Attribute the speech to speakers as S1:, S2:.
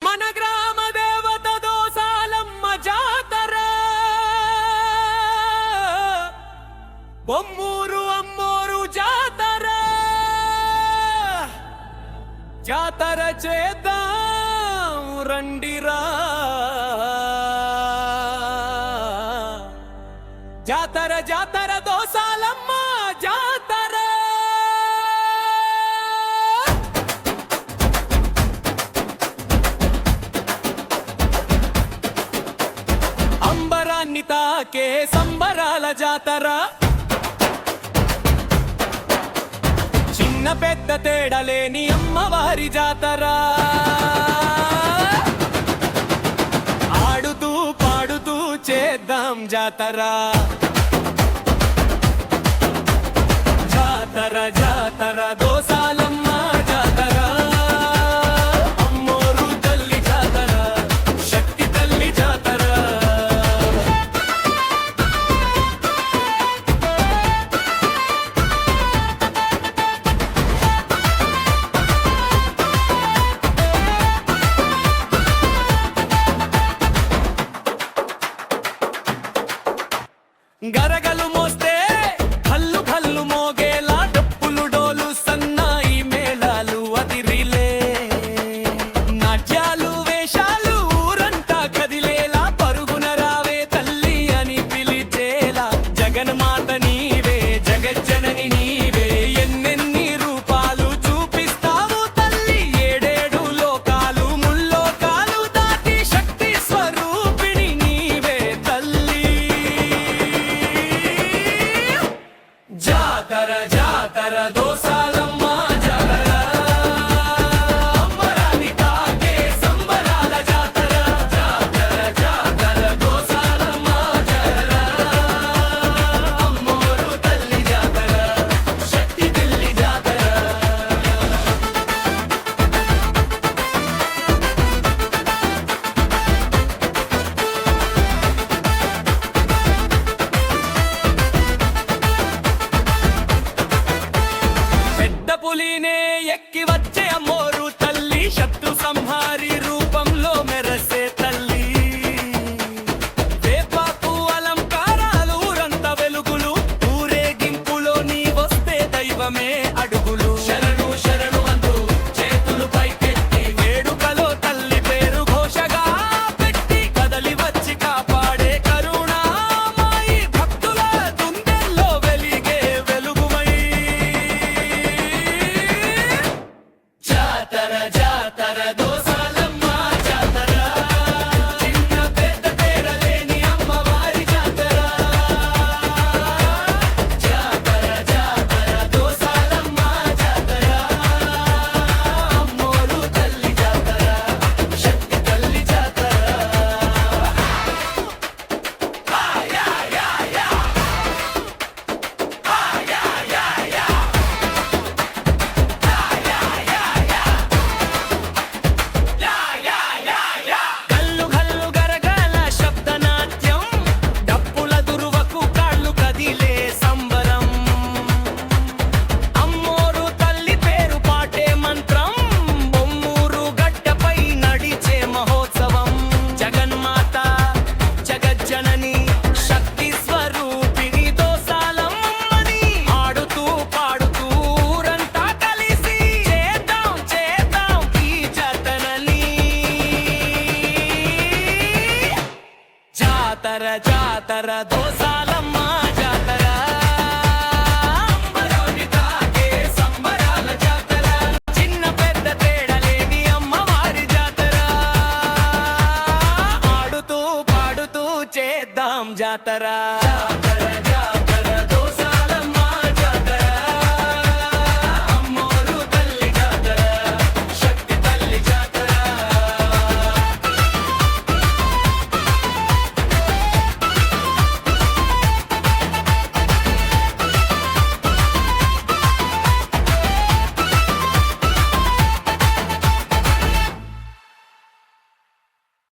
S1: మన గ్రామ దేవత దోసాలమ్మ జాతర, బొమ్మూరు అమ్మోరు జాతర. జాతర చేద్దాం రండిరా, జాతర జాతర దోసాలమ్మ జాతర. అంబరాన్ని తాకే సంబరాల జాతర, చిన్న పెద్ద తేడలేని అమ్మవారి జాతర. ఆడుతూ పాడుతూ చేద్దాం జాతర, జాతర జాతర దోసాలమ్మ జాతర. అమ్మోరు తల్లి జాతర, శక్తి తల్లి జాతర. గరగలు మోస్తే కల్లు కల్లు మోగేలా డప్పులు డోలు సన్నాయి మేళాలు అదిరిలే. నాట్యాలు వేషాలు ఊరంతా కదిలేలా, పరుగున రావే తల్లి అని పిలిచేలా. జగన్మాత నీవే, జగజ్జనని నీవే, ఎన్నెన్ని రూపాలు చూపిస్తావు తల్లి. ఏడేడు లోకాలు ముల్లోకాలు దాటి శక్తి స్వరూపిణి నీవే తల్లి. జాతర జాతర దోసాలమ్మ జాతర, అంబరాన్ని తాకే సంబరాల జాతర. జాతర జాతర దోసాలమ్మ జాతర, అమ్మోరు తల్లి జాతర, శక్తి తల్లి జాతర. పెద్ద పులినే ఎక్కి వచ్చే అమ్మోరు తల్లి, శత్రు సంహారి రూపంలో మెరసే తల్లి. వేపాకు అలంకారాలు ఊరంతా వెలుగులు, ఊరేగింపులో నీ వస్తే దైవమే అడుగులు. శరణు శరణు అంటూ చేతులు పైకెత్తి, వేడుకలో తల్లి పేరు ఘోషగా పెట్టి, కదలి వచ్చి కాపాడే కరుణామయి, భక్తుల గుండెల్లో వెలిగే వెలుగుమై. జాతర జాతర దోసాలమ్మ జాతర, చిన్న పెద్ద తేడలేని అమ్మవారి జాతర. జాతర జాతర దోసాలమ్మ జాతర, అమ్మోరు తల్లి జాతర, శక్తి తల్లి జాతర. కల్లు కల్లు గరగల శబ్దనాట్యం, డప్పుల దురువకు కాళ్ళు కదిలే సంబరం. అమ్మోరు తల్లి పేరు పాటే మంత్రం, బొమ్మూరు గడ్డపై నడిచే మహోత్సవం. జగన్మాత జగజ్జనని శక్తి స్వరూపిణి దోసాలమ్మని, ఆడుతూ పాడుతూ ఊరంతా కలిసి చేద్దాం చేద్దాం ఈ జాతరని. జాతర జాతర దోసాలమ్మ జాతర, అంబరాన్ని తాకే సంబరాల జాతర, చిన్న పెద్ద తేడలేని అమ్మవారి జాతర. ఆడుతూ పాడుతూ చేద్దాం జాతర.